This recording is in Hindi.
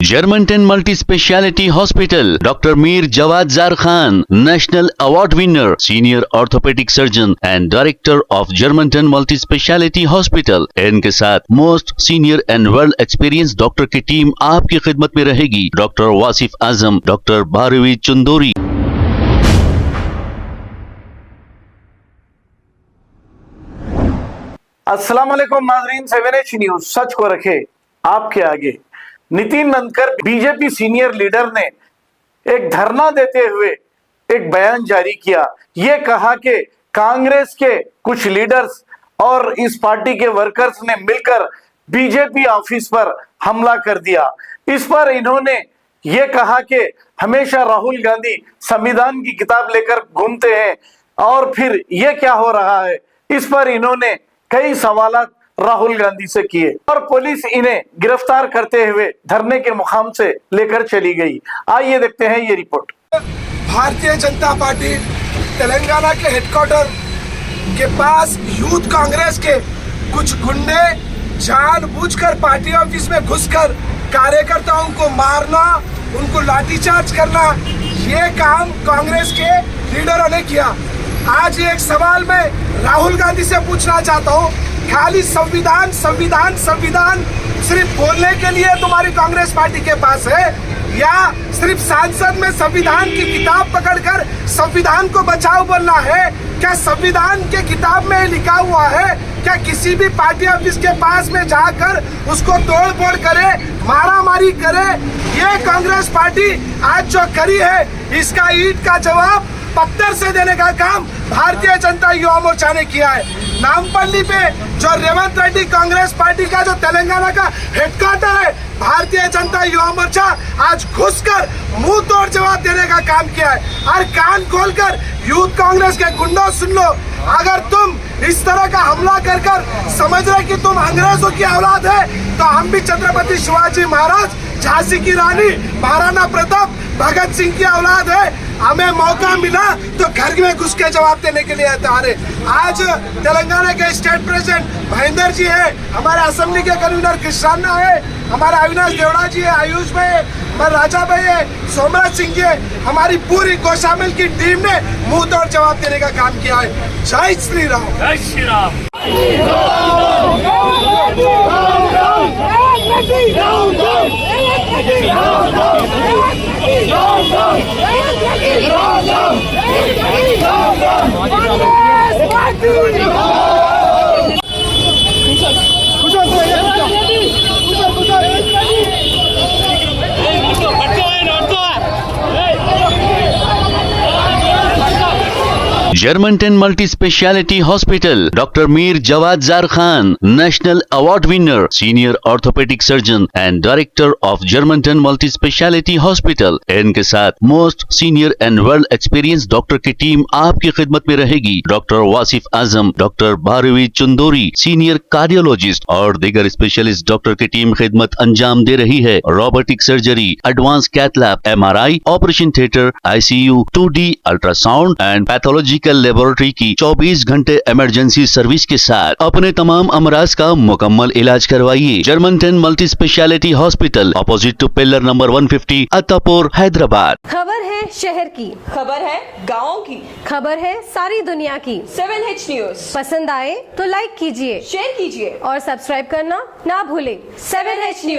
Germantown Multi Speciality Hospital, Dr. Mir Jawad Zar Khan, National Award winner, Senior Orthopedic Surgeon and Director of Germantown Multi Speciality Hospital। इनके साथ most senior and world experience doctor की टीम आपकी खिदमत में रहेगी। Doctor Wasif Azam, doctor Bharvi Chandori. अस्सलाम वालेकुम नाजरीन, 7H न्यूज सच को रखे आपके आगे। नितिन नंदकर बीजेपी सीनियर लीडर ने एक धरना देते हुए एक बयान जारी किया। ये कहा कि कांग्रेस के कुछ लीडर्स और इस पार्टी के वर्कर्स ने मिलकर बीजेपी ऑफिस पर हमला कर दिया। इस पर इन्होंने ये कहा कि हमेशा राहुल गांधी संविधान की किताब लेकर घूमते हैं और फिर ये क्या हो रहा है। इस पर इन्होंने कई सवालात राहुल गांधी से किए और पुलिस इन्हें गिरफ्तार करते हुए धरने के मुकाम से लेकर चली गई। आइए देखते हैं ये रिपोर्ट। भारतीय जनता पार्टी तेलंगाना के हेडक्वार्टर के पास यूथ कांग्रेस के कुछ गुंडे जानबूझकर पार्टी ऑफिस में घुसकर कार्यकर्ताओं को मारना, उनको लाठीचार्ज करना, ये काम कांग्रेस के लीडरों ने किया। आज एक सवाल मैं राहुल गांधी से पूछना चाहता हूँ, खाली संविधान संविधान संविधान सिर्फ बोलने के लिए तुम्हारी कांग्रेस पार्टी के पास है, या सिर्फ सांसद में संविधान की किताब पकड़कर संविधान को बचाओ बोलना है? क्या संविधान के किताब में लिखा हुआ है? क्या किसी भी पार्टी ऑफिस के पास में जाकर उसको तोड़ फोड़ करे, मारा मारी करे? ये कांग्रेस पार्टी आज जो करी है, इसका ईंट का जवाब पत्थर से देने का काम भारतीय जनता युवा मोर्चा ने किया है। नामपल्ली पे जो रेवंत रेड्डी कांग्रेस पार्टी का जो तेलंगाना का हेडक्वार्टर है, भारतीय जनता युवा मोर्चा आज घुसकर मुंह तोड़ जवाब देने का काम किया है। और कान खोलकर यूथ कांग्रेस के गुंडों सुन लो, अगर तुम इस तरह का हमला कर समझ रहे कि तुम अंग्रेजों की औलाद है, तो हम भी छत्रपति शिवाजी महाराज, झांसी की रानी, महाराणा प्रताप, भगत सिंह की औलाद है। हमें मौका मिला तो घर में घुस के जवाब देने के लिए तैयार है। आज तेलंगाना के स्टेट प्रेसिडेंट महेंद्र जी है, हमारे असेंबली के कन्वीनर कृष्णा है, हमारा अविनाश देवड़ा जी है, आयुष भाई है, हमारे राजा भाई है, सोमराज सिंह जी है, हमारी पूरी गोशामिल की टीम ने मुंह तोड़ जवाब देने का काम किया है। जय श्री राम। जय Shri Ram. Germantown Multi Speciality Hospital, Dr. Mir Jawad Zar Khan, National Award winner, Senior Orthopedic Surgeon and Director of Germantown Multi Speciality Hospital। इनके साथ most senior and world experience doctor की टीम आपकी खिदमत में रहेगी। Doctor Wasif Azam, doctor Bharvi Chandori, senior cardiologist और दीगर स्पेशलिस्ट डॉक्टर की टीम खिदमत अंजाम दे रही है। Robotic surgery, advance cath lab, MRI, operation theatre, ICU, 2D ultrasound and pathological laboratory की 24 घंटे इमरजेंसी सर्विस के साथ अपने तमाम अमराज का मुकम्मल इलाज करवाइए। Germanten multi speciality hospital, opposite to pillar number 150, Attapur, Hyderabad. खबर है शहर की, खबर है गाँव की, खबर है सारी दुनिया की। 7H न्यूज पसंद आए तो लाइक कीजिए, शेयर कीजिए और सब्सक्राइब करना ना भूले। 7H news.